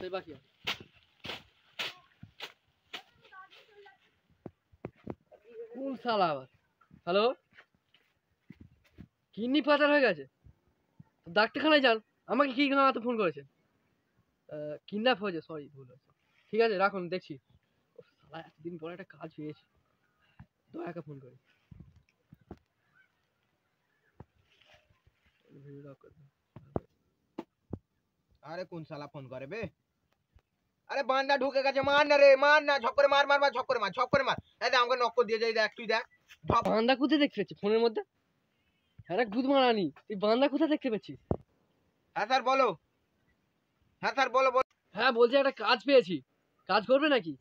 কোথায় বাকি কোন শালা আবার? হ্যালো, কিডনি পাচার হয়ে গেছে, ডাক্তারখানায় যান। আমাকে কি গাঁতে ফোন করেছে? কিডন্যাপ হয়েছে, সরি ভুল হয়েছে। ঠিক আছে রাখুন, দেখছি। শালা এতদিন পরে একটা কাজ পেয়েছি, দয়াকে ফোন করি। আরে কোন শালা ফোন করে বে? আরে বান্দা ঢুকে গেছে, মার না রে, মার না, ঝপ করে মার মার মার, ঝপ করে মার, ঝপ করে মার। এই দেখ আমাকে নক দিয়ে যাই, দেখ তুই দেখ। বান্দা কোথায় দেখতে পেয়েছি ফোনের মধ্যে? আরে গুদ মারানি, তুই বান্দা কোথায় দেখতে পেয়েছিস? হ্যাঁ স্যার বলো, হ্যাঁ স্যার বলো বলো। হ্যাঁ বলছি একটা কাজ পেয়েছি, কাজ করবে নাকি?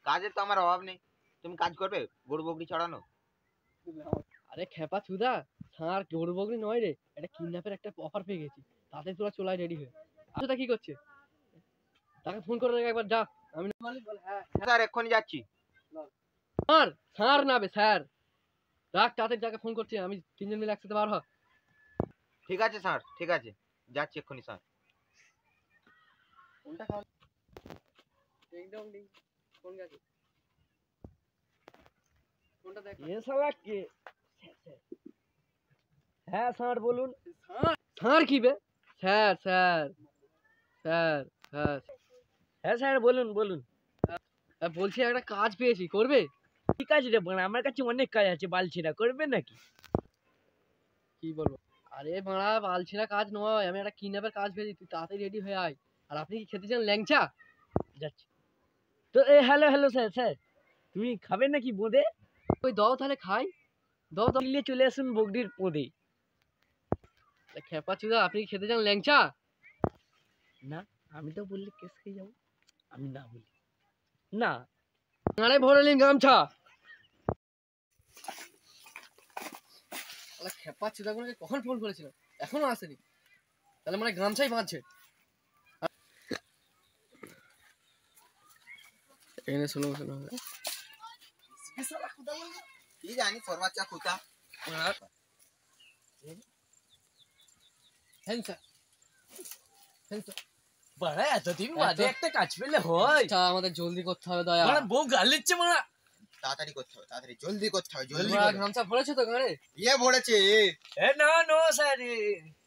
কাজের তো আমার অভাব নেই, তুমি কাজ করবে? গরু বকরি চড়ানো? আরে খেপা চুদা, আর গরু বকরি নয় রে, একটা কিডন্যাপের একটা অফার পেয়ে গেছি, তাতে তোরা চলাই রেডি হয়ে। আচ্ছা কি করছে? তাকে ফোন করে একবার যা। আমি হ্যাঁ স্যার এক্ষুনি যাচ্ছি। স্যার, স্যার না বে স্যার, রাখ তাদের যাকে ফোন করছি, আমি তিনজন মিলে একসাথে বার হ। ঠিক আছে স্যার, ঠিক আছে, যাচ্ছি এক্ষুনি স্যার। কোনটা খাওয়া? ডিং ডং ডিং, ফোন গেছে, ফোনটা দেখ। এ শালা কে? হ্যাঁ স্যার বলুন। স্যার, স্যার কি বে? স্যার স্যার স্যার স্যার হ্যাঁ স্যার বলুন বলুন। বলছি একটা কাজ পেয়েছি, করবে? কি কাজ রে বোন? আমার কাছে অনেক কাজ আছে, বালছিরা করবে নাকি? কি বলবো? আরে মারা বালছিরা কাজ নয়, আমি একটা কিডন্যাপের কাজ পেয়েছি, তুই তাড়াতাড়ি রেডি হয়ে আয়। আর আপনি কি খেতে চান ল্যাংচা? যাচ্ছি তো। হ্যালো হ্যালো স্যার, স্যার তুমি খাবেন নাকি বোঁদে? ওই দাও তাহলে খাই, দাও দাও। নিয়ে চলে আসুন বগডির পোদে। খেপা চুদা, আপনি কি খেতে চান ল্যাংচা? না, আমি তো বললে কেস খেয়ে যাবো, আমি না বলি না। আরে ভরে নিন গামছা। খেপা চুদা গুলোকে কখন ফোন করেছিল, এখনো আসেনি, তাহলে মানে গামছাই বাঁধছে। এনে শোনো শোনো, কি জানি সর্বাচ্চা কুতা। হ্যান্ডসার হ্যান্ডসার। বাড়া এতদিন বাদে একটা কাজ পেলে হয়। আমাদের জলদি করতে হবে দয়া। মানে বউ গাল দিচ্ছে মারা। তাড়াতাড়ি করতে হবে, তাড়াতাড়ি জলদি করতে হবে, জলদি তোমরা করো। গামছা ভরেছো তো ঘরে? ইয়ে ভরেছে। এ না নো স্যার,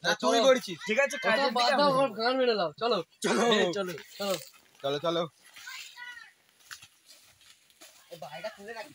না তুই ভরেছিস। ঠিক আছে কথা কাজের বাদ দিকে দাও, আমরা আমার গান মেরে দাও, চলো চলো চলো। চলো। চলো চলো। বাইরে খুলে রাখি।